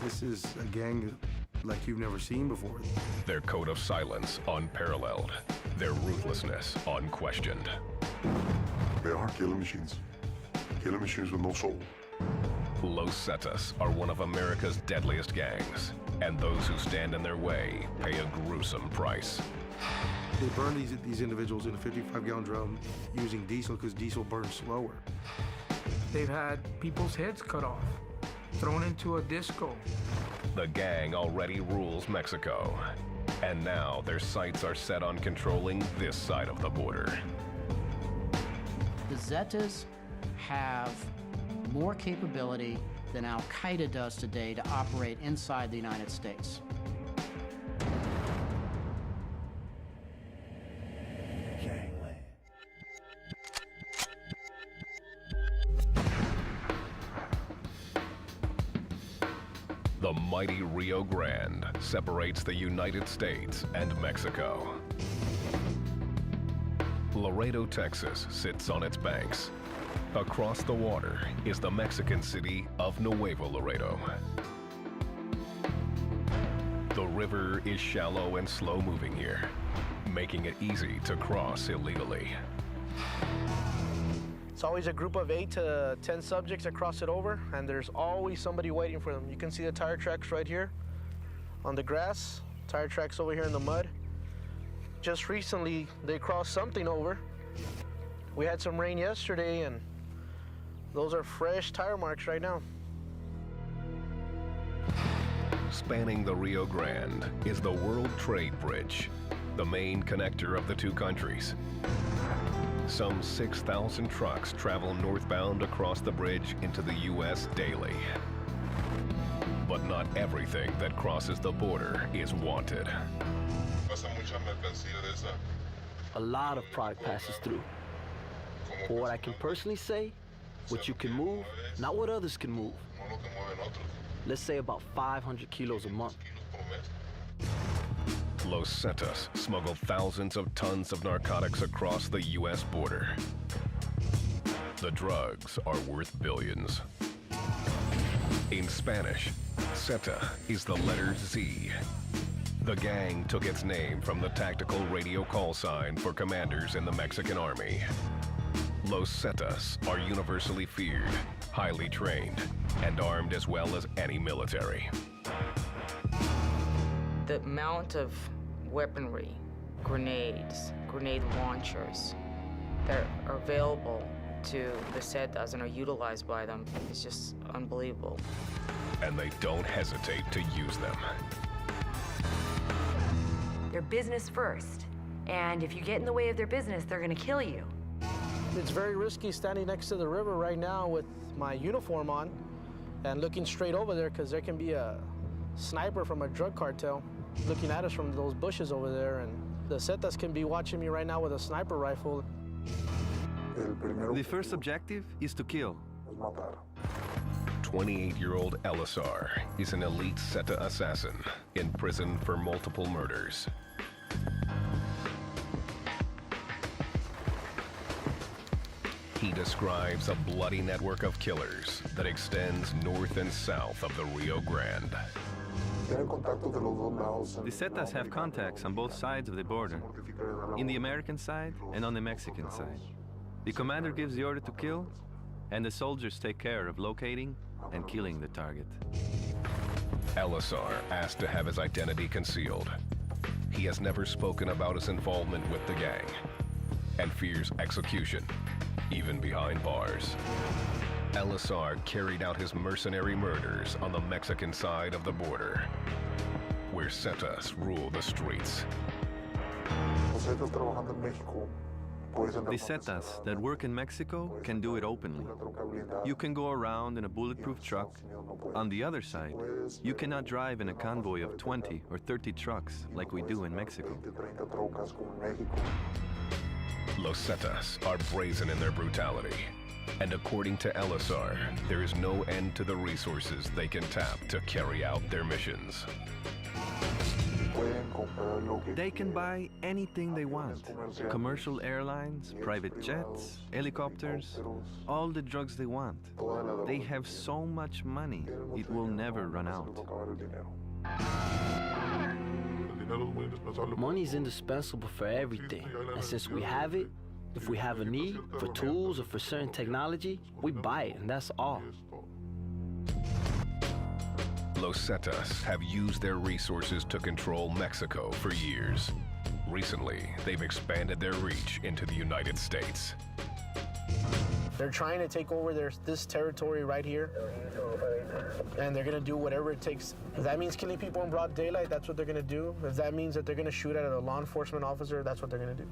This is a gang like you've never seen before. Their code of silence unparalleled. Their ruthlessness unquestioned. They are killing machines. Killing machines with no soul. Los Zetas are one of America's deadliest gangs, and those who stand in their way pay a gruesome price. They burn these individuals in a 55-gallon drum using diesel because diesel burns slower. They've had people's heads cut off, thrown into a disco. The gang already rules Mexico, and now their sights are set on controlling this side of the border. The Zetas have more capability than Al-Qaeda does today to operate inside the United States. The mighty Rio Grande separates the United States and Mexico. Laredo, Texas sits on its banks. Across the water is the Mexican city of Nuevo Laredo. The river is shallow and slow-moving here, making it easy to cross illegally. It's always a group of 8 to 10 subjects that cross it over, and there's always somebody waiting for them. You can see the tire tracks right here on the grass, tire tracks over here in the mud. Just recently, they crossed something over. We had some rain yesterday, and those are fresh tire marks right now. Spanning the Rio Grande is the World Trade Bridge, the main connector of the two countries. Some 6,000 trucks travel northbound across the bridge into the U.S. daily. But not everything that crosses the border is wanted. A lot of product passes through. But what I can personally say, what you can move, not what others can move. Let's say about 500 kilos a month. Los Zetas smuggle thousands of tons of narcotics across the U.S. border. The drugs are worth billions. In Spanish, Zeta is the letter Z. The gang took its name from the tactical radio call sign for commanders in the Mexican army. Los Zetas are universally feared, highly trained, and armed as well as any military. The amount of weaponry, grenades, grenade launchers that are available to the Zetas and are utilized by them is just unbelievable. And they don't hesitate to use them. They're business first, and if you get in the way of their business, they're gonna kill you. It's very risky standing next to the river right now with my uniform on and looking straight over there because there can be a sniper from a drug cartel looking at us from those bushes over there, and the Zetas can be watching me right now with a sniper rifle. The first objective is to kill. 28-year-old Elisar is an elite Zeta assassin in prison for multiple murders. He describes a bloody network of killers that extends north and south of the Rio Grande. The Zetas have contacts on both sides of the border, in the American side and on the Mexican side. The commander gives the order to kill, and the soldiers take care of locating and killing the target. Elisar asked to have his identity concealed. He has never spoken about his involvement with the gang and fears execution, even behind bars. Elisar carried out his mercenary murders on the Mexican side of the border, where Zetas rule the streets. The Zetas that work in Mexico can do it openly. You can go around in a bulletproof truck. On the other side, you cannot drive in a convoy of 20 or 30 trucks like we do in Mexico. Los Zetas are brazen in their brutality, and according to Elisar, there is no end to the resources they can tap to carry out their missions. They can buy anything they want. Commercial airlines, private jets, helicopters, all the drugs they want. They have so much money, it will never run out. Money is indispensable for everything, and since we have it, if we have a need for tools or for certain technology, we buy it, and that's all. Los Zetas have used their resources to control Mexico for years. Recently, they've expanded their reach into the United States. They're trying to take over this territory right here, and they're gonna do whatever it takes. If that means killing people in broad daylight, that's what they're gonna do. If that means that they're gonna shoot at a law enforcement officer, that's what they're gonna do.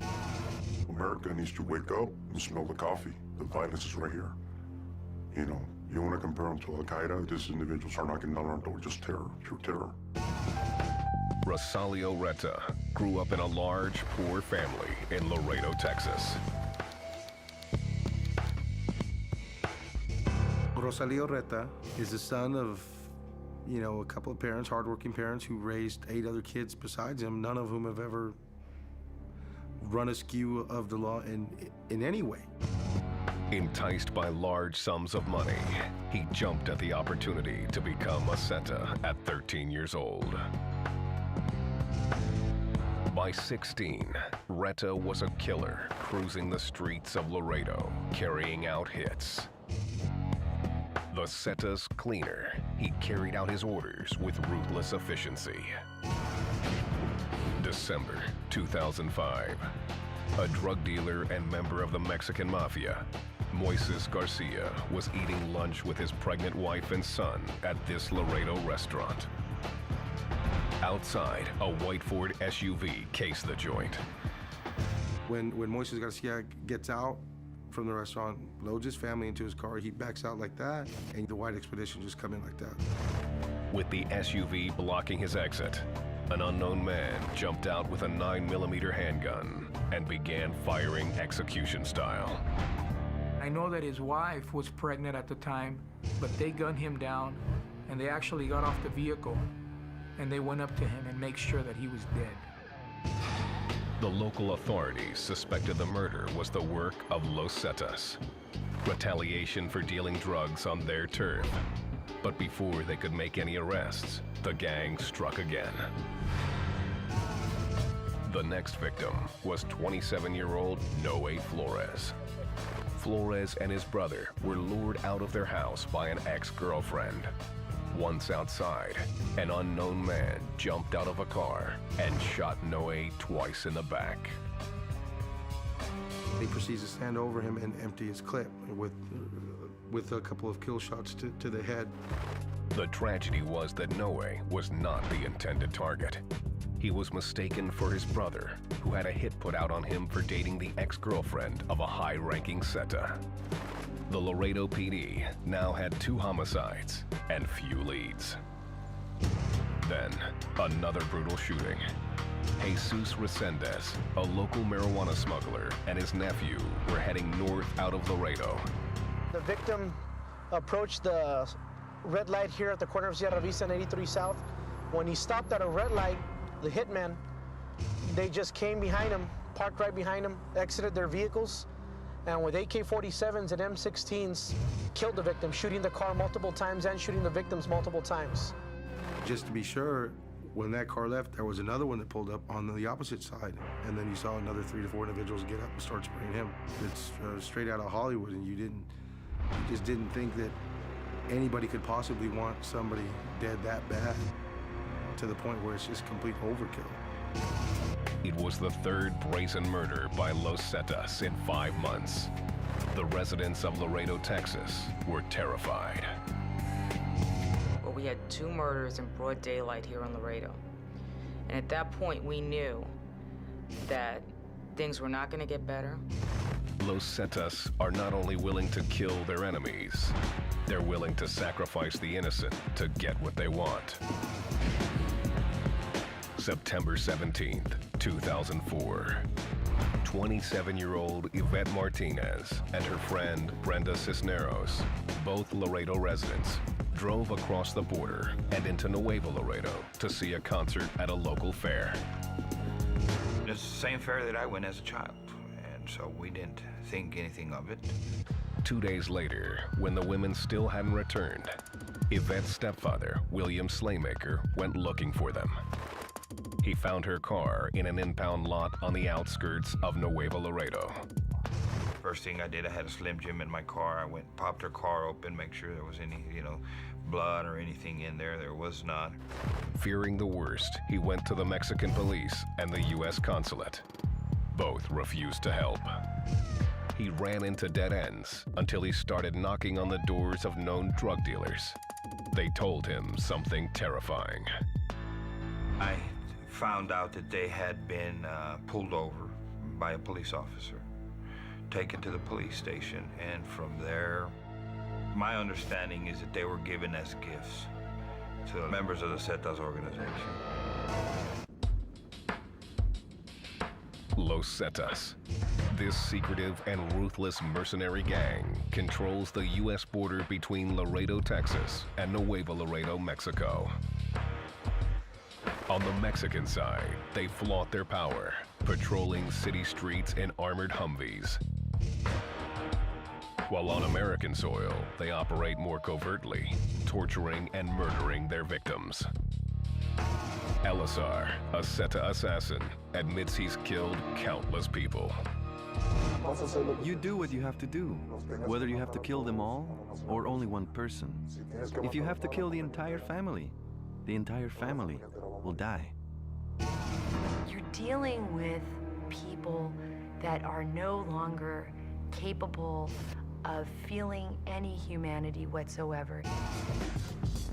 America needs to wake up and smell the coffee. The violence is right here. You know, you want to compare them to Al-Qaeda, these individuals are knocking down our door, just terror, pure terror. Rosalio Reta grew up in a large, poor family in Laredo, Texas. Rosalio Reta is the son of, you know, a couple of parents, hardworking parents who raised 8 other kids besides him, none of whom have ever run askew of the law in any way. Enticed by large sums of money, he jumped at the opportunity to become a Zeta at 13 years old. By 16, Reta was a killer cruising the streets of Laredo, carrying out hits. The Zetas cleaner, he carried out his orders with ruthless efficiency. December 2005, a drug dealer and member of the Mexican Mafia, Moises Garcia, was eating lunch with his pregnant wife and son at this Laredo restaurant. Outside, a white Ford SUV cased the joint. When Moises Garcia gets out from the restaurant, loads his family into his car, he backs out like that, and the white expedition just come in like that. With the SUV blocking his exit, an unknown man jumped out with a 9mm handgun and began firing execution style. I know that his wife was pregnant at the time, but they gunned him down, and they actually got off the vehicle, and they went up to him and made sure that he was dead. The local authorities suspected the murder was the work of Los Zetas, retaliation for dealing drugs on their turf. But before they could make any arrests, the gang struck again. The next victim was 27-year-old Noe Flores. Flores and his brother were lured out of their house by an ex-girlfriend. Once outside, an unknown man jumped out of a car and shot Noe twice in the back. He proceeds to stand over him and empty his clip with a couple of kill shots to the head. The tragedy was that Noe was not the intended target. He was mistaken for his brother, who had a hit put out on him for dating the ex-girlfriend of a high-ranking Zeta. The Laredo PD now had 2 homicides and few leads. Then, another brutal shooting. Jesus Resendez, a local marijuana smuggler, and his nephew were heading north out of Laredo. The victim approached the red light here at the corner of Sierra Vista and 83 South. When he stopped at a red light, the hitmen, they just came behind him, parked right behind him, exited their vehicles, and with AK-47s and M16s, killed the victim, shooting the car multiple times and shooting the victims multiple times. Just to be sure, when that car left, there was another one that pulled up on the opposite side, and then you saw another 3 to 4 individuals get up and start spraying him. It's straight out of Hollywood, and you just didn't think that anybody could possibly want somebody dead that bad, to the point where it's just complete overkill. It was the 3rd brazen murder by Los Zetas in 5 months. The residents of Laredo, Texas were terrified. Well, we had 2 murders in broad daylight here in Laredo. And at that point, we knew that things were not going to get better. Los Zetas are not only willing to kill their enemies, they're willing to sacrifice the innocent to get what they want. September 17th, 2004. 27-year-old Yvette Martinez and her friend Brenda Cisneros, both Laredo residents, drove across the border and into Nuevo Laredo to see a concert at a local fair. It's the same fair that I went as a child, and so we didn't think anything of it. 2 days later, when the women still hadn't returned, Yvette's stepfather, William Slaymaker, went looking for them. He found her car in an impound lot on the outskirts of Nuevo Laredo. First thing I did, I had a Slim Jim in my car. I went, popped her car open, make sure there was any, blood or anything in there. There was not. Fearing the worst, he went to the Mexican police and the U.S. consulate. Both refused to help. He ran into dead ends until he started knocking on the doors of known drug dealers. They told him something terrifying. I found out that they had been pulled over by a police officer, taken to the police station, and from there, my understanding is that they were given as gifts to members of the Zetas organization. Los Zetas. This secretive and ruthless mercenary gang controls the U.S. border between Laredo, Texas, and Nuevo Laredo, Mexico. On the Mexican side, they flaunt their power, patrolling city streets in armored Humvees. While on American soil, they operate more covertly, torturing and murdering their victims. Elazar, a Zeta assassin, admits he's killed countless people. You do what you have to do, whether you have to kill them all or only one person. If you have to kill the entire family will die. You're dealing with people that are no longer capable of feeling any humanity whatsoever.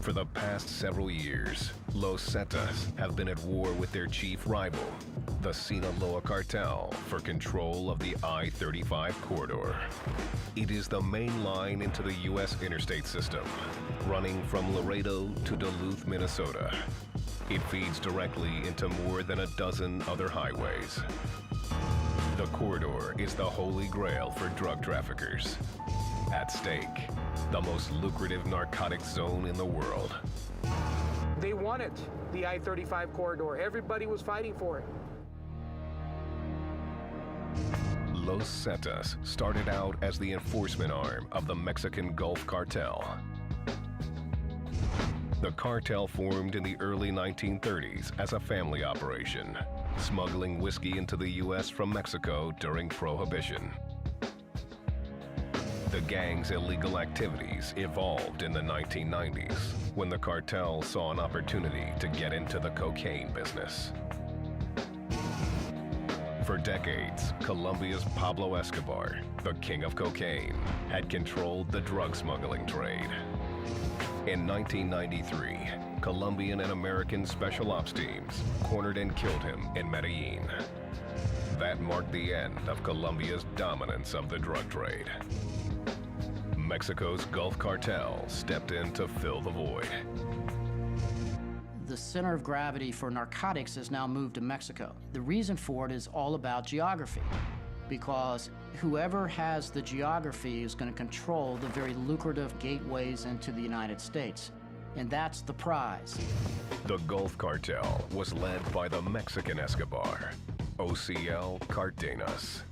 For the past several years, Los Zetas have been at war with their chief rival, the Sinaloa Cartel, for control of the I-35 corridor. It is the main line into the U.S. interstate system, running from Laredo to Duluth, Minnesota. It feeds directly into more than a dozen other highways. The corridor is the holy grail for drug traffickers. At stake, the most lucrative narcotics zone in the world. They wanted the I-35 corridor. Everybody was fighting for it. Los Zetas started out as the enforcement arm of the Mexican Gulf Cartel. The cartel formed in the early 1930s as a family operation, smuggling whiskey into the U.S. from Mexico during Prohibition. The gang's illegal activities evolved in the 1990s when the cartel saw an opportunity to get into the cocaine business. For decades, Colombia's Pablo Escobar, the king of cocaine, had controlled the drug smuggling trade. In 1993, Colombian and American special ops teams cornered and killed him in Medellin. That marked the end of Colombia's dominance of the drug trade. Mexico's Gulf Cartel stepped in to fill the void. The center of gravity for narcotics has now moved to Mexico. The reason for it is all about geography, because whoever has the geography is going to control the very lucrative gateways into the United States, and that's the prize. The Gulf Cartel was led by the Mexican Escobar, OCL Cardenas.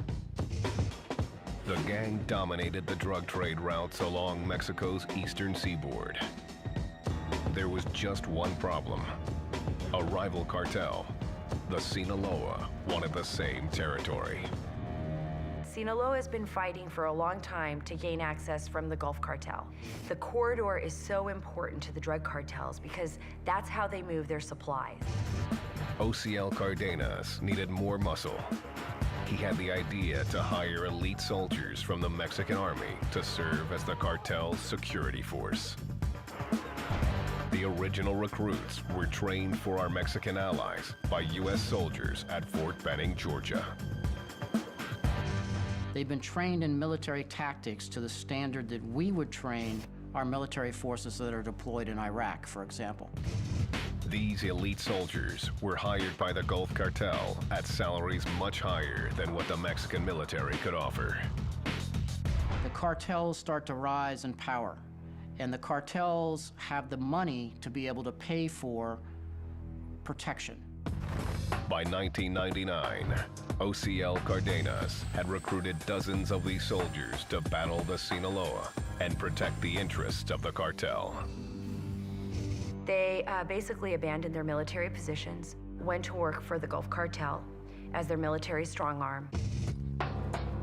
The gang dominated the drug trade routes along Mexico's eastern seaboard. There was just one problem. A rival cartel, the Sinaloa, wanted the same territory. Sinaloa has been fighting for a long time to gain access from the Gulf Cartel. The corridor is so important to the drug cartels because that's how they move their supplies. OCL Cardenas needed more muscle. He had the idea to hire elite soldiers from the Mexican army to serve as the cartel's security force. The original recruits were trained for our Mexican allies by U.S. soldiers at Fort Benning, Georgia. They've been trained in military tactics to the standard that we would train our military forces that are deployed in Iraq, for example. These elite soldiers were hired by the Gulf Cartel at salaries much higher than what the Mexican military could offer. The cartels start to rise in power, And the cartels have the money to be able to pay for protection. By 1999, OCL Cardenas had recruited dozens of these soldiers to battle the Sinaloa and protect the interests of the cartel. They basically abandoned their military positions, went to work for the Gulf Cartel as their military strong arm.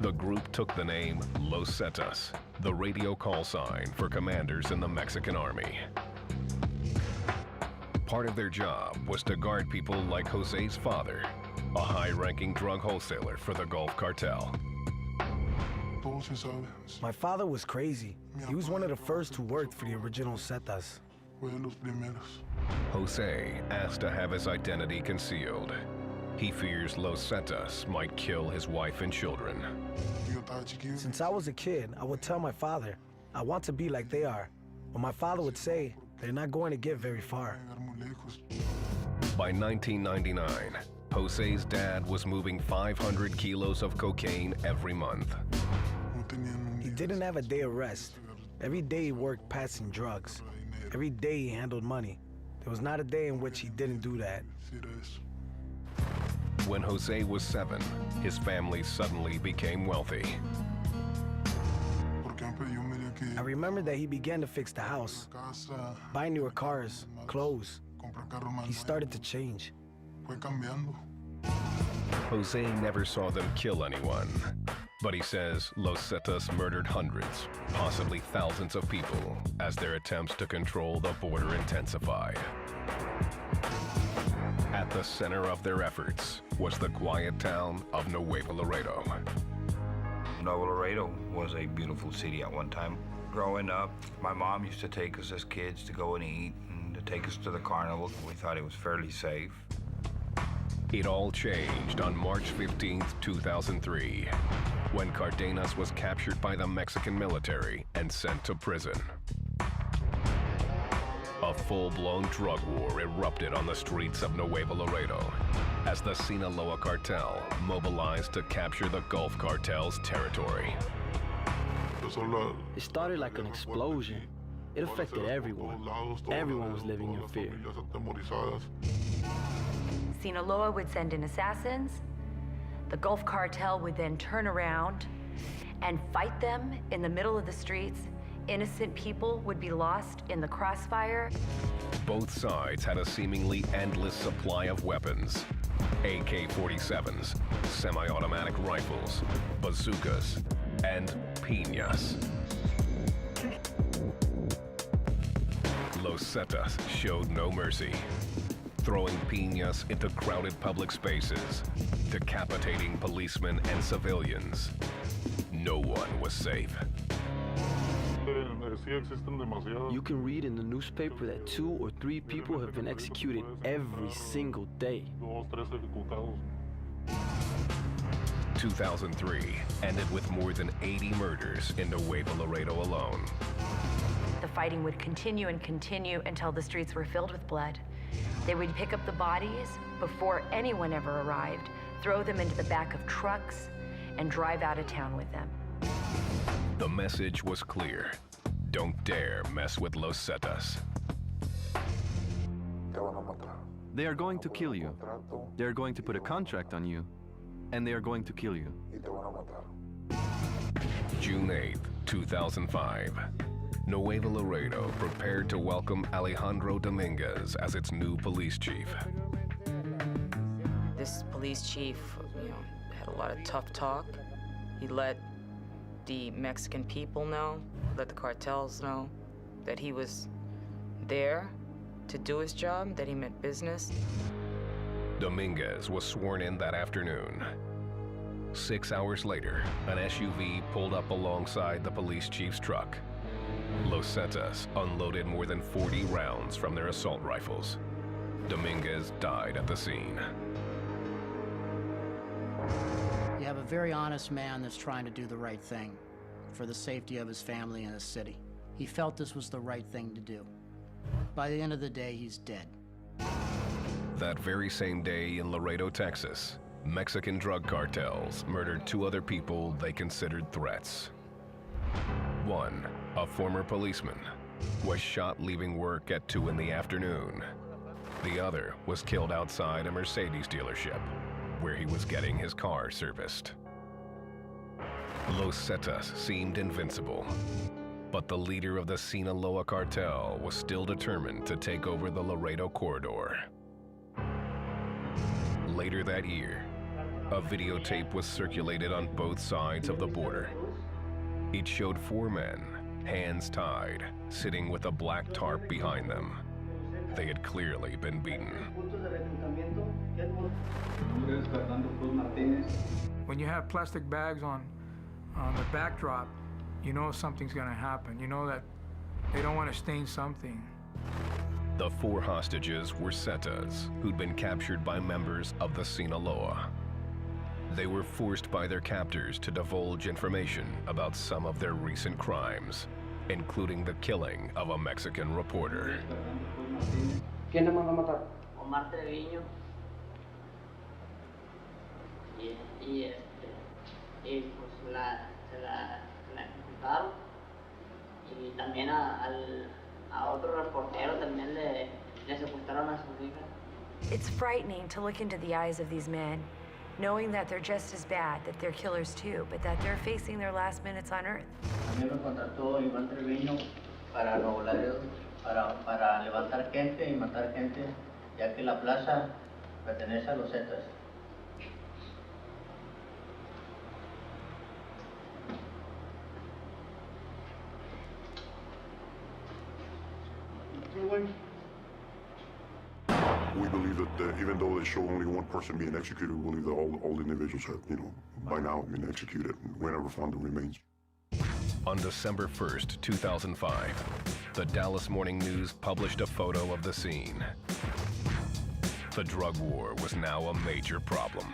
The group took the name Los Zetas, the radio call sign for commanders in the Mexican army. Part of their job was to guard people like Jose's father, a high-ranking drug wholesaler for the Gulf Cartel. My father was crazy. He was one of the first who worked for the original Zetas. Jose asked to have his identity concealed. He fears Los Zetas might kill his wife and children. Since I was a kid, I would tell my father, I want to be like they are. But my father would say, they're not going to get very far. By 1999, Jose's dad was moving 500 kilos of cocaine every month. He didn't have a day of rest. Every day he worked passing drugs. Every day he handled money. There was not a day in which he didn't do that. When Jose was 7, his family suddenly became wealthy. I remember that he began to fix the house, buy newer cars, clothes. He started to change. Jose never saw them kill anyone, but he says Los Zetas murdered hundreds, possibly thousands of people as their attempts to control the border intensified. At the center of their efforts was the quiet town of Nuevo Laredo. Nuevo Laredo was a beautiful city at one time. Growing up, my mom used to take us as kids to go and eat and to take us to the carnival. We thought it was fairly safe. It all changed on March 15, 2003, when Cardenas was captured by the Mexican military and sent to prison. A full-blown drug war erupted on the streets of Nuevo Laredo as the Sinaloa cartel mobilized to capture the Gulf Cartel's territory. It started like an explosion. It affected everyone. Everyone was living in fear. Sinaloa would send in assassins. The Gulf Cartel would then turn around and fight them in the middle of the streets. Innocent people would be lost in the crossfire. Both sides had a seemingly endless supply of weapons. AK-47s, semi-automatic rifles, bazookas, and piñas. Los Zetas showed no mercy, throwing piñas into crowded public spaces, decapitating policemen and civilians. No one was safe. You can read in the newspaper that 2 or 3 people have been executed every single day. 2003 ended with more than 80 murders in Nuevo Laredo alone. The fighting would continue and continue until the streets were filled with blood. They would pick up the bodies before anyone ever arrived, throw them into the back of trucks, and drive out of town with them. The message was clear. Don't dare mess with Los Zetas. They are going to kill you. They are going to put a contract on you, and they are going to kill you. June 8, 2005. Nuevo Laredo prepared to welcome Alejandro Dominguez as its new police chief. This police chief, had a lot of tough talk. He let the Mexican people know, let the cartels know that he was there to do his job, that he meant business. Dominguez was sworn in that afternoon. 6 hours later, an SUV pulled up alongside the police chief's truck. Los Zetas unloaded more than 40 rounds from their assault rifles. Dominguez died at the scene. You have a very honest man that's trying to do the right thing for the safety of his family and his city. He felt this was the right thing to do. By the end of the day, he's dead. That very same day in Laredo, Texas, Mexican drug cartels murdered 2 other people they considered threats. One, a former policeman, was shot leaving work at 2 in the afternoon. The other was killed outside a Mercedes dealership, where he was getting his car serviced. Los Zetas seemed invincible, but the leader of the Sinaloa cartel was still determined to take over the Laredo corridor. Later that year, a videotape was circulated on both sides of the border. It showed 4 men, hands tied, sitting with a black tarp behind them. They had clearly been beaten. When you have plastic bags on the backdrop, you know something's gonna happen. You know that they don't want to stain something. The 4 hostages were Zetas, who'd been captured by members of the Sinaloa. They were forced by their captors to divulge information about some of their recent crimes, including the killing of a Mexican reporter. ¿Quién le mandó a matar? Omar Treviño. Y pues se la ejecutaron. Y también a otro reportero también le secuestraron a su hija. It's frightening to look into the eyes of these men, knowing that they're just as bad, that they're killers too, but that they're facing their last minutes on Earth. A mí me contrató Iván Treviño para Nuevo Laredo, para levantar gente y matar gente, ya que la plaza pertenece a los Zetas. We believe that even though they show only one person being executed, we believe that all the individuals have, by now been executed. We never found the remains. On December 1st, 2005, the Dallas Morning News published a photo of the scene. The drug war was now a major problem.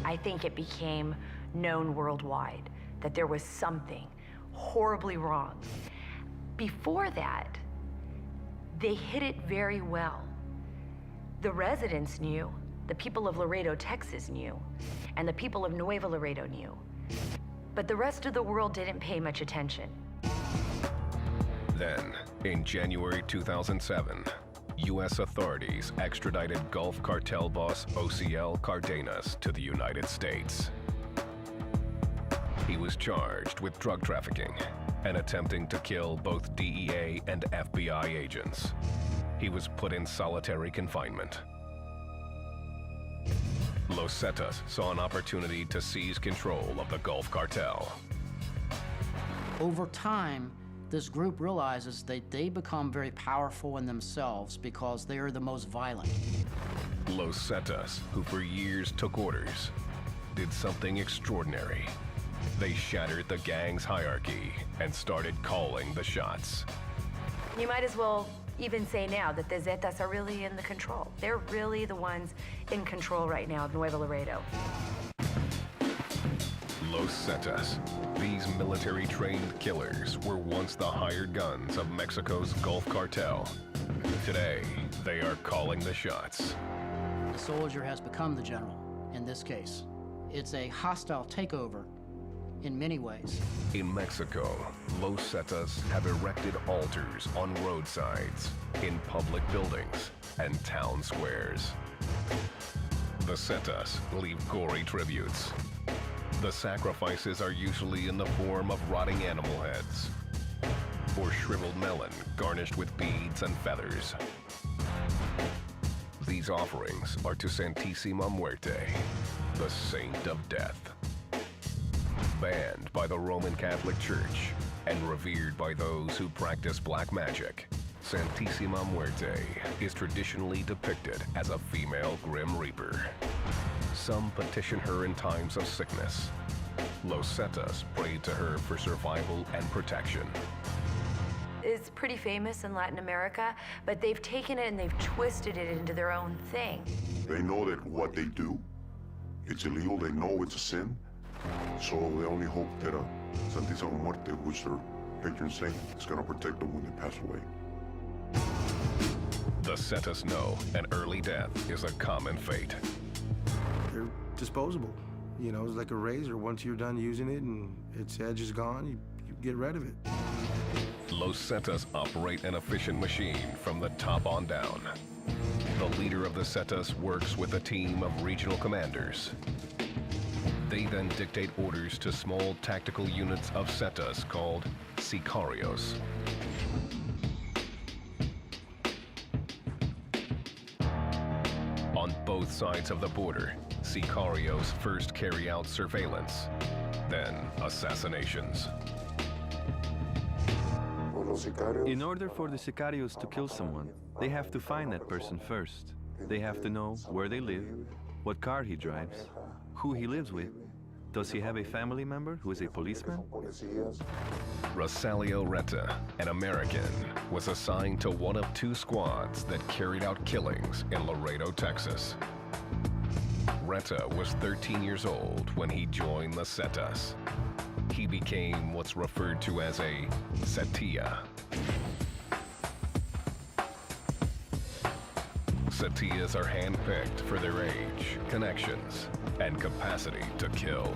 I think it became known worldwide that there was something horribly wrong. Before that, they hid it very well. The residents knew, the people of Laredo, Texas knew, and the people of Nuevo Laredo knew. But the rest of the world didn't pay much attention. Then, in January 2007, U.S. authorities extradited Gulf cartel boss OCL Cardenas to the United States. He was charged with drug trafficking and attempting to kill both DEA and FBI agents. He was put in solitary confinement. Los Zetas saw an opportunity to seize control of the Gulf cartel. Over time, this group realizes that they become very powerful in themselves because they are the most violent. Los Zetas, who for years took orders, did something extraordinary. They shattered the gang's hierarchy and started calling the shots. You might as well even say now that the Zetas are really in the control. They're really the ones in control right now of Nuevo Laredo. Los Zetas, these military-trained killers, were once the hired guns of Mexico's Gulf cartel. Today, they are calling the shots. The soldier has become the general in this case. It's a hostile takeover in many ways. In Mexico, Los Zetas have erected altars on roadsides, in public buildings, and town squares. The Zetas leave gory tributes. The sacrifices are usually in the form of rotting animal heads or shriveled melon garnished with beads and feathers. These offerings are to Santísima Muerte, the saint of death. Banned by the Roman Catholic Church and revered by those who practice black magic, Santísima Muerte is traditionally depicted as a female Grim Reaper. Some petition her in times of sickness. Los Zetas prayed to her for survival and protection. It's pretty famous in Latin America, but they've taken it and they've twisted it into their own thing. They know that what they do, it's illegal. They know it's a sin. So they only hope that Santísima Muerte, which their patron saint, is going to protect them when they pass away. The Zetas know an early death is a common fate. They're disposable. You know, it's like a razor. Once you're done using it and its edge is gone, you get rid of it. Los Zetas operate an efficient machine from the top on down. The leader of the Zetas works with a team of regional commanders. They then dictate orders to small tactical units of Zetas called sicarios. On both sides of the border, sicarios first carry out surveillance, then assassinations. In order for the sicarios to kill someone, they have to find that person first. They have to know where they live, what car he drives, who he lives with. Does he have a family member who is a policeman? Rosalio Reta, an American, was assigned to one of 2 squads that carried out killings in Laredo, Texas. Reta was 13 years old when he joined the Zetas. He became what's referred to as a Zetilla. Zetillas are handpicked for their age, connections, and capacity to kill.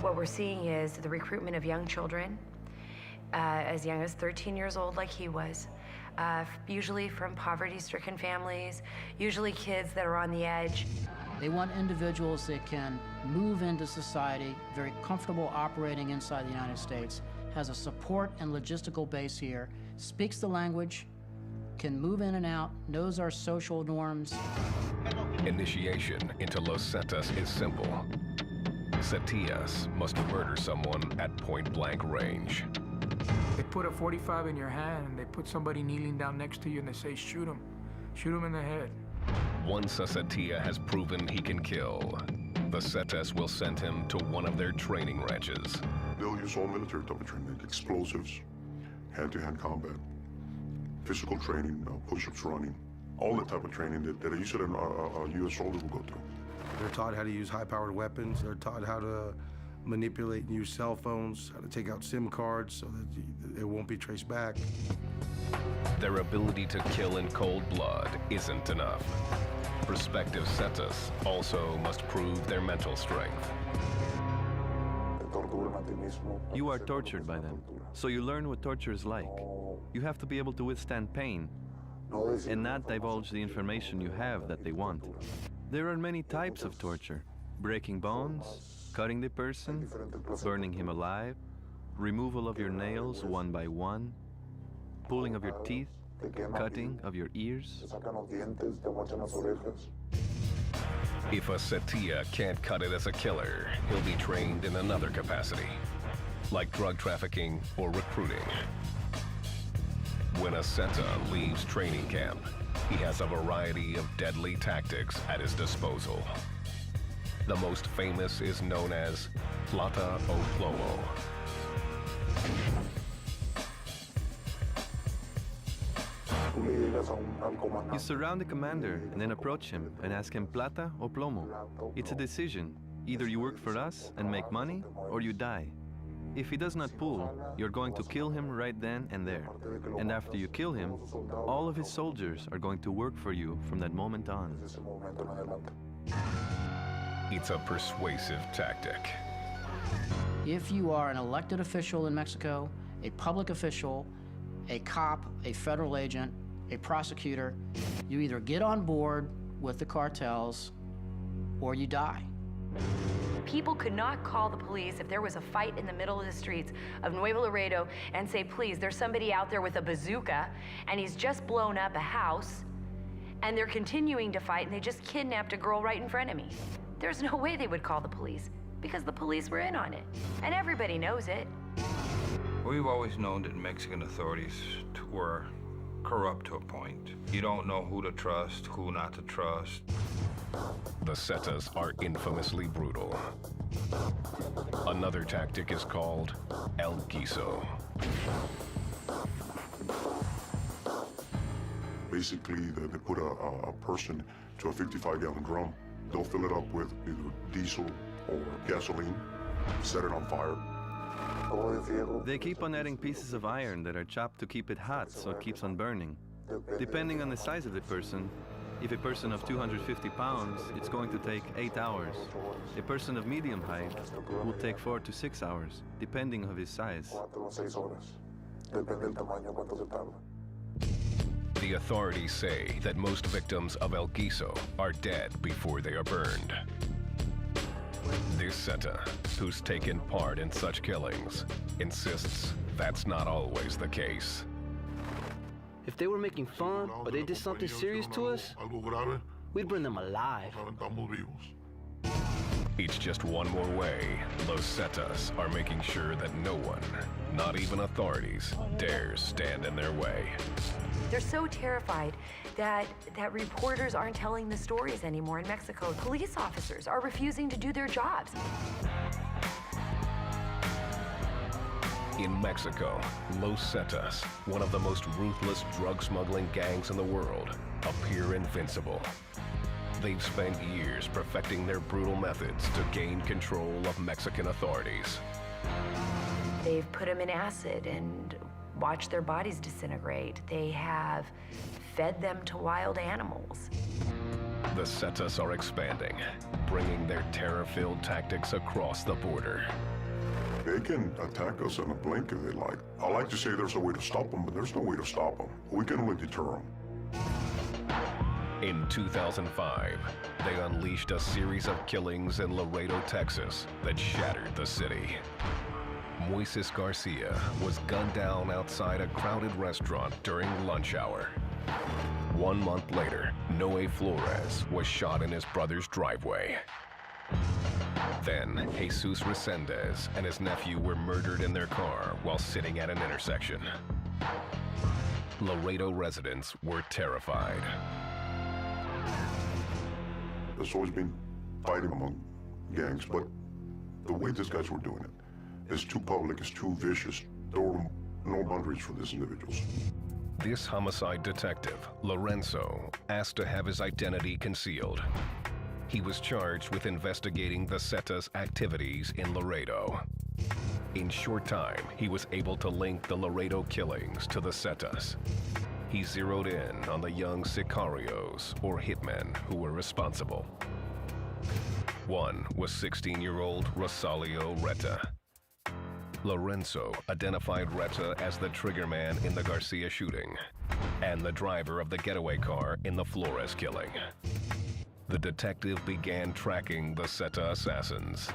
What we're seeing is the recruitment of young children, as young as 13 years old like he was, usually from poverty-stricken families, usually kids that are on the edge. They want individuals that can move into society, very comfortable operating inside the United States, has a support and logistical base here, speaks the language, can move in and out, knows our social norms. Initiation into Los Zetas is simple. Zetillas must murder someone at point-blank range. They put a 45 in your hand and they put somebody kneeling down next to you and they say, shoot him. Shoot him in the head. Once a Zetilla has proven he can kill, the Zetas will send him to one of their training ranches. They'll use all military type of training, explosives, hand-to-hand combat, physical training, push-ups, running, all the type of training that a U.S. soldier will go through. They're taught how to use high-powered weapons. They're taught how to manipulate and use cell phones, how to take out SIM cards so that it won't be traced back. Their ability to kill in cold blood isn't enough. Prospective Zetas also must prove their mental strength. You are tortured by them, so you learn what torture is like. You have to be able to withstand pain and not divulge the information you have that they want. There are many types of torture: breaking bones, cutting the person, burning him alive, removal of your nails one by one, pulling of your teeth, cutting of your ears. If a Zetilla can't cut it as a killer, he'll be trained in another capacity, like drug trafficking or recruiting. When a Zeta leaves training camp, he has a variety of deadly tactics at his disposal. The most famous is known as Plata o Plomo. You surround the commander and then approach him and ask him plata or plomo. It's a decision. Either you work for us and make money, or you die. If he does not pull, you're going to kill him right then and there. And after you kill him, all of his soldiers are going to work for you from that moment on. It's a persuasive tactic. If you are an elected official in Mexico, a public official, a cop, a federal agent, a prosecutor, you either get on board with the cartels or you die. People could not call the police if there was a fight in the middle of the streets of Nuevo Laredo and say, please, there's somebody out there with a bazooka and he's just blown up a house and they're continuing to fight and they just kidnapped a girl right in front of me. There's no way they would call the police because the police were in on it and everybody knows it. We've always known that Mexican authorities were corrupt to a point. You don't know who to trust, who not to trust. The Zetas are infamously brutal. Another tactic is called El Guiso. Basically, they put a person to a 55-gallon drum. They'll fill it up with either diesel or gasoline, set it on fire. They keep on adding pieces of iron that are chopped to keep it hot so it keeps on burning. Depending on the size of the person, if a person of 250 pounds, it's going to take 8 hours. A person of medium height will take 4 to 6 hours, depending on his size. Depende del tamaño, cuánto se tarda. The authorities say that most victims of El Guiso are dead before they are burned. This Zeta, who's taken part in such killings, insists that's not always the case. If they were making fun or they did something serious to us, we'd burn them alive. It's just one more way Los Zetas are making sure that no one, not even authorities, dares stand in their way. They're so terrified that reporters aren't telling the stories anymore in Mexico. Police officers are refusing to do their jobs. In Mexico, Los Zetas, one of the most ruthless drug smuggling gangs in the world, appear invincible. They've spent years perfecting their brutal methods to gain control of Mexican authorities. They've put them in acid and watched their bodies disintegrate. They have fed them to wild animals. The Zetas are expanding, bringing their terror-filled tactics across the border. They can attack us in a blink if they like. I like to say there's a way to stop them, but there's no way to stop them. We can only deter them. In 2005, they unleashed a series of killings in Laredo, Texas that shattered the city. Moises Garcia was gunned down outside a crowded restaurant during lunch hour. 1 month later, Noe Flores was shot in his brother's driveway. Then, Jesus Resendez and his nephew were murdered in their car while sitting at an intersection. Laredo residents were terrified. There's always been fighting among gangs, but the way these guys were doing it is too public, it's too vicious. There were no boundaries for these individuals. This homicide detective, Lorenzo, asked to have his identity concealed. He was charged with investigating the Zetas' activities in Laredo. In short time, he was able to link the Laredo killings to the Zetas. He zeroed in on the young sicarios, or hitmen, who were responsible. One was 16-year-old Rosalio Reta. Lorenzo identified Reta as the triggerman in the Garcia shooting and the driver of the getaway car in the Flores killing. The detective began tracking the Zeta assassins.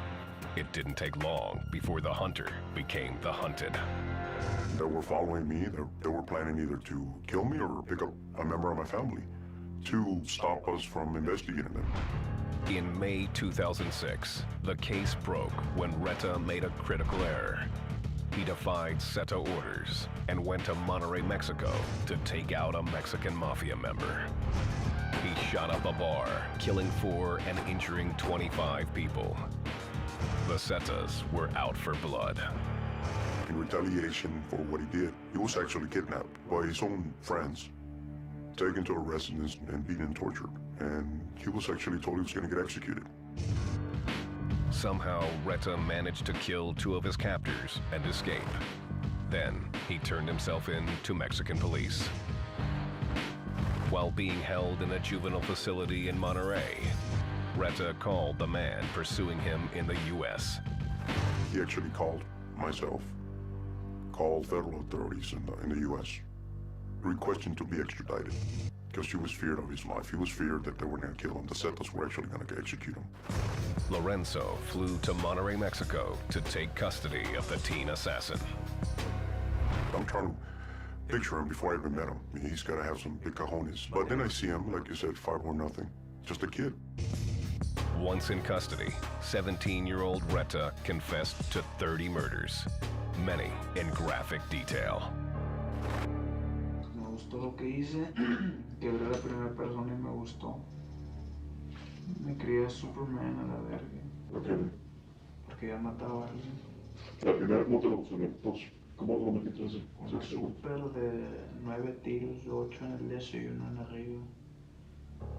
It didn't take long before the hunter became the hunted. They were following me. They were planning either to kill me or pick up a member of my family to stop us from investigating them. In May 2006, the case broke when Reta made a critical error. He defied Zeta orders and went to Monterrey, Mexico to take out a Mexican mafia member. He shot up a bar, killing 4 and injuring 25 people. The Zetas were out for blood. In retaliation for what he did, he was actually kidnapped by his own friends, taken to a residence and beaten and tortured. And he was actually told he was going to get executed. Somehow, Reta managed to kill 2 of his captors and escape. Then, he turned himself in to Mexican police. While being held in a juvenile facility in Monterrey, Reta called the man pursuing him in the U.S. He actually called myself, called federal authorities in the U.S., requesting to be extradited because he was feared of his life. He was feared that they were going to kill him. The Zetas were actually going to execute him. Lorenzo flew to Monterrey, Mexico to take custody of the teen assassin. I'm trying to picture him before I even met him. I mean, he's got to have some big cojones. But then I see him, like you said, 5 or nothing, just a kid. Once in custody, 17-year-old Reta confessed to 30 murders, many in graphic detail. Me gustó lo que hice, quebré la primera persona y me gustó. Me creía Superman a la verga. ¿Por qué? Porque ya mataba a alguien. La primera, ¿cómo te lo pusieron? ¿Cómo lo metiste? Una super de 9 tiros, 8 en el dedo y 1 en arriba.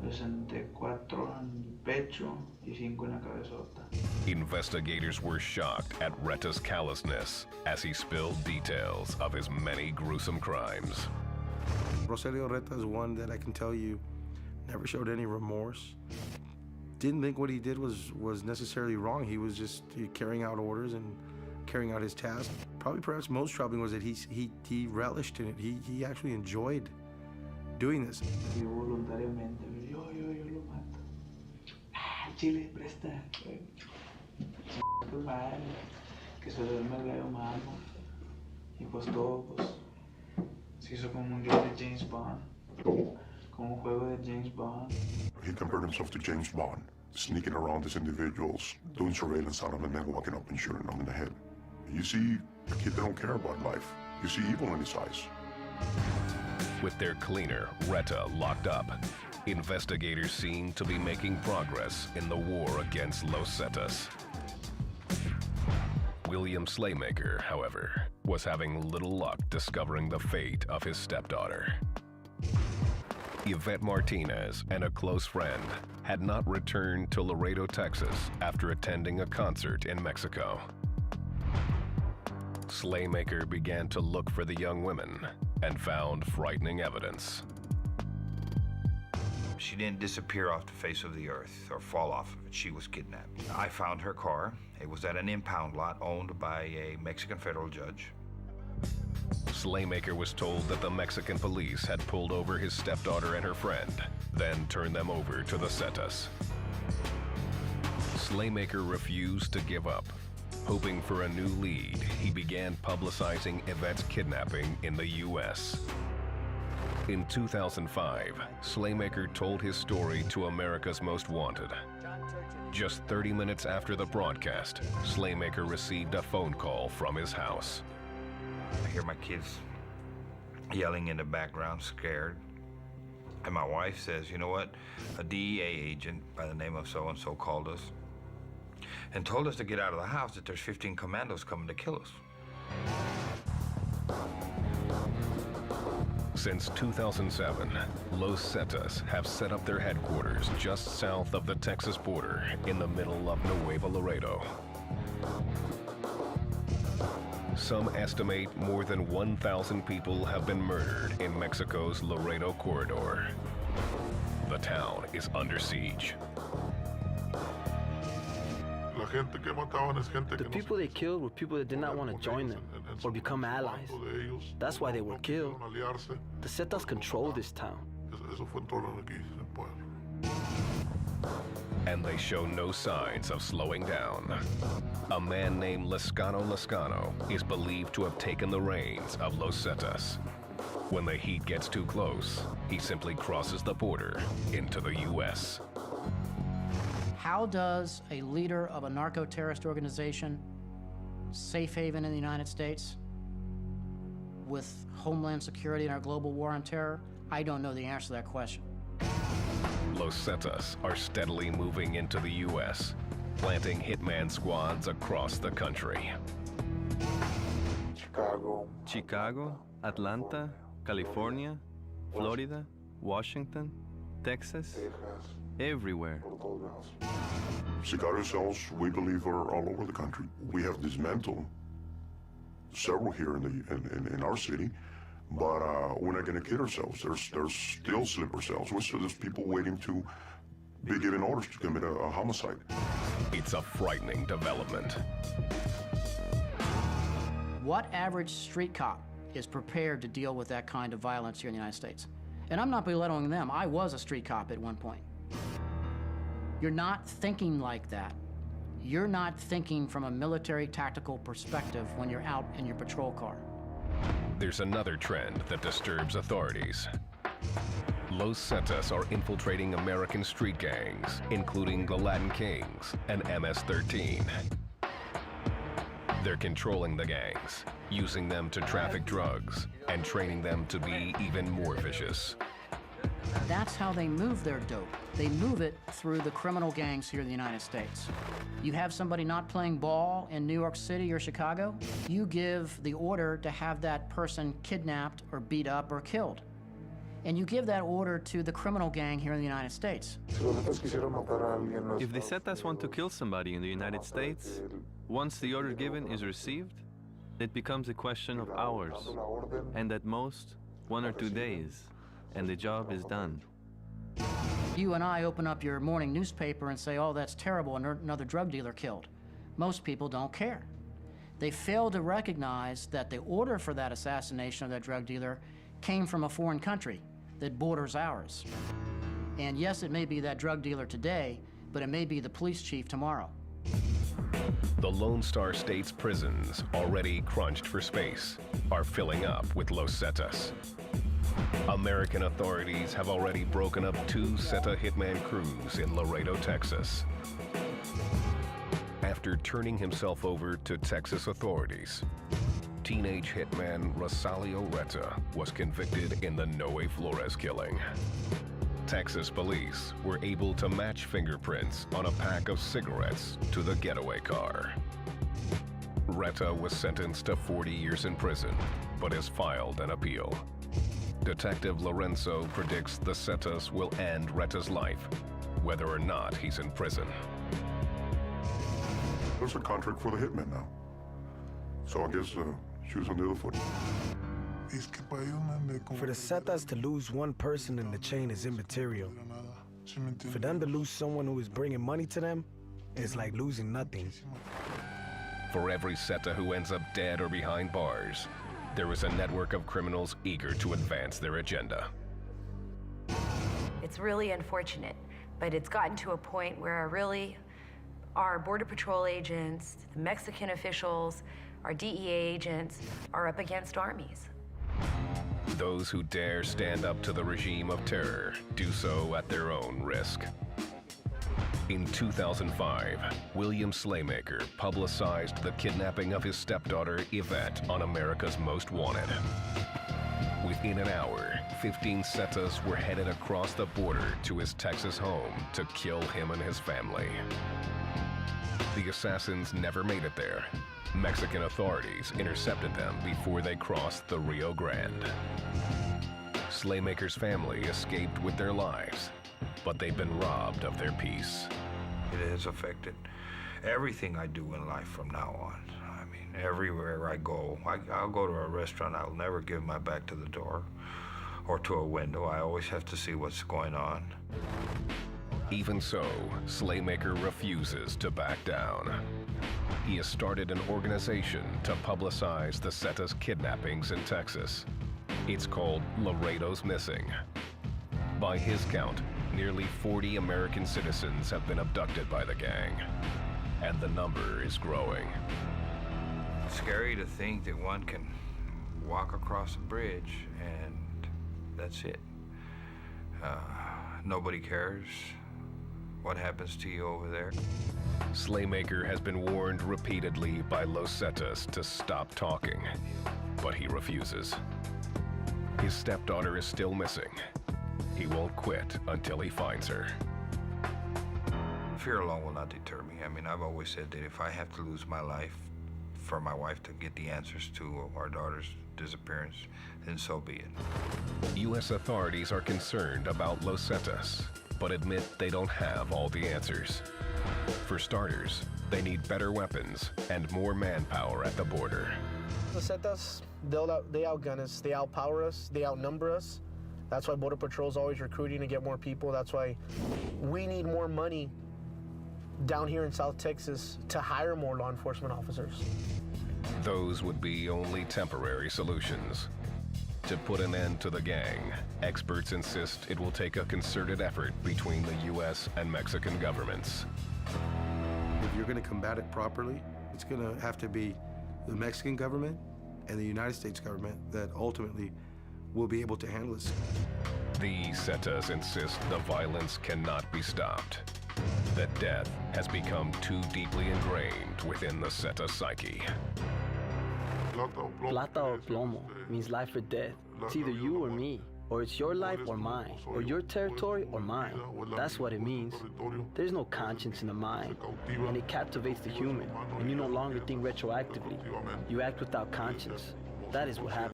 64 en el pecho y 5 en la cabezota. Investigators were shocked at Reta's callousness as he spilled details of his many gruesome crimes. Rosalio Reta is one that I can tell you never showed any remorse. Didn't think what he did was necessarily wrong. He was just carrying out orders and carrying out his task. probably perhaps most troubling was that he relished in it. He actually enjoyed doing this. Yo voluntariamente, yo lo mato. Chile, presta. Tu madre, que se duerme el gallo malo. Y pues todo, pues, se hizo como un guion de James Bond. Como un juego de James Bond. He compared himself to James Bond, sneaking around these individuals, doing surveillance on them, and then walking up and shooting them in the head. You see a kid that don't care about life. You see evil in his eyes. With their cleaner, Retta, locked up, investigators seem to be making progress in the war against Los Zetas. William Slaymaker, however, was having little luck discovering the fate of his stepdaughter. Yvette Martinez and a close friend had not returned to Laredo, Texas after attending a concert in Mexico. Slaymaker began to look for the young women and found frightening evidence. She didn't disappear off the face of the earth or fall off of it. She was kidnapped. I found her car. It was at an impound lot owned by a Mexican federal judge. Slaymaker was told that the Mexican police had pulled over his stepdaughter and her friend, then turned them over to the Zetas. Slaymaker refused to give up. Hoping for a new lead, he began publicizing Yvette's kidnapping in the U.S. In 2005, Slaymaker told his story to America's Most Wanted. Just 30 minutes after the broadcast, Slaymaker received a phone call from his house. I hear my kids yelling in the background, scared. And my wife says, you know what? A DEA agent by the name of so-and-so called us and told us to get out of the house, that there's 15 commandos coming to kill us. Since 2007, Los Zetas have set up their headquarters just south of the Texas border in the middle of Nuevo Laredo. Some estimate more than 1,000 people have been murdered in Mexico's Laredo corridor. The town is under siege. The people they killed were people that did not want to join them or become allies. That's why they were killed. The Zetas control this town. And they show no signs of slowing down. A man named Lascano is believed to have taken the reins of Los Zetas. When the heat gets too close, he simply crosses the border into the U.S. How does a leader of a narco-terrorist organization, safe haven in the United States, with Homeland Security and our global war on terror? I don't know the answer to that question. Los Zetas are steadily moving into the U.S., planting hitman squads across the country. Chicago, Atlanta, California, Florida, Washington, Texas, everywhere. Sicario cells, we believe, are all over the country. We have dismantled several here in our city, but we're not going to kid ourselves. There's still sleeper cells. There's people waiting to be given orders to commit a homicide. It's a frightening development. What average street cop is prepared to deal with that kind of violence here in the United States? And I'm not belittling them. I was a street cop at one point. You're not thinking like that. You're not thinking from a military tactical perspective when you're out in your patrol car. There's another trend that disturbs authorities. Los Zetas are infiltrating American street gangs, including the Latin Kings and MS-13. They're controlling the gangs, using them to traffic drugs, and training them to be even more vicious. That's how they move their dope. They move it through the criminal gangs here in the United States. You have somebody not playing ball in New York City or Chicago, you give the order to have that person kidnapped or beat up or killed. And you give that order to the criminal gang here in the United States. If the Zetas want to kill somebody in the United States, once the order given is received, it becomes a question of hours, and at most, 1 or 2 days, and the job is done. You and I open up your morning newspaper and say, oh, that's terrible, another drug dealer killed. Most people don't care. They failed to recognize that the order for that assassination of that drug dealer came from a foreign country that borders ours. And yes, it may be that drug dealer today, but it may be the police chief tomorrow. The Lone Star State's prisons, already crunched for space, are filling up with Los Zetas. American authorities have already broken up 2 Zeta hitman crews in Laredo, Texas. After turning himself over to Texas authorities, teenage hitman Rosalio Reta was convicted in the Noe Flores killing. Texas police were able to match fingerprints on a pack of cigarettes to the getaway car. Reta was sentenced to 40 years in prison, but has filed an appeal. Detective Lorenzo predicts the Zetas will end Reta's life, whether or not he's in prison. There's a contract for the hitman now. So I guess shoes on the other foot. For the Zetas to lose one person in the chain is immaterial. For them to lose someone who is bringing money to them, it's like losing nothing. For every Zeta who ends up dead or behind bars, there is a network of criminals eager to advance their agenda. It's really unfortunate, but it's gotten to a point where really our Border Patrol agents, the Mexican officials, our DEA agents are up against armies. Those who dare stand up to the regime of terror do so at their own risk. In 2005, William Slaymaker publicized the kidnapping of his stepdaughter, Yvette, on America's Most Wanted. Within an hour, 15 Zetas were headed across the border to his Texas home to kill him and his family. The assassins never made it there. Mexican authorities intercepted them before they crossed the Rio Grande. Slaymaker's family escaped with their lives, but they've been robbed of their peace. It has affected everything I do in life from now on. I mean, everywhere I go, I'll go to a restaurant, I'll never give my back to the door or to a window. I always have to see what's going on. Even so, Slaymaker refuses to back down. He has started an organization to publicize the Zetas' kidnappings in Texas. It's called Laredo's Missing. By his count, nearly 40 American citizens have been abducted by the gang, and the number is growing. It's scary to think that one can walk across a bridge and that's it. Nobody cares what happens to you over there. Slaymaker has been warned repeatedly by Los Zetas to stop talking, but he refuses. His stepdaughter is still missing. He won't quit until he finds her. Fear alone will not deter me. I mean, I've always said that if I have to lose my life for my wife to get the answers to our daughter's disappearance, then so be it. U.S. authorities are concerned about Los Zetas, but admit they don't have all the answers. For starters, they need better weapons and more manpower at the border. The Zetas, they outgun us, they outpower us, they outnumber us. That's why Border Patrol's always recruiting to get more people. That's why we need more money down here in South Texas to hire more law enforcement officers. Those would be only temporary solutions. To put an end to the gang, experts insist it will take a concerted effort between the U.S. and Mexican governments. If you're going to combat it properly, it's going to have to be the Mexican government and the United States government that ultimately will be able to handle this. The Zetas insist the violence cannot be stopped, that death has become too deeply ingrained within the Zeta psyche. Plata o plomo means life or death. It's either you or me, or it's your life or mine, or your territory or mine. That's what it means. There's no conscience in the mind, and it captivates the human, and you no longer think retroactively. You act without conscience. That is what happens.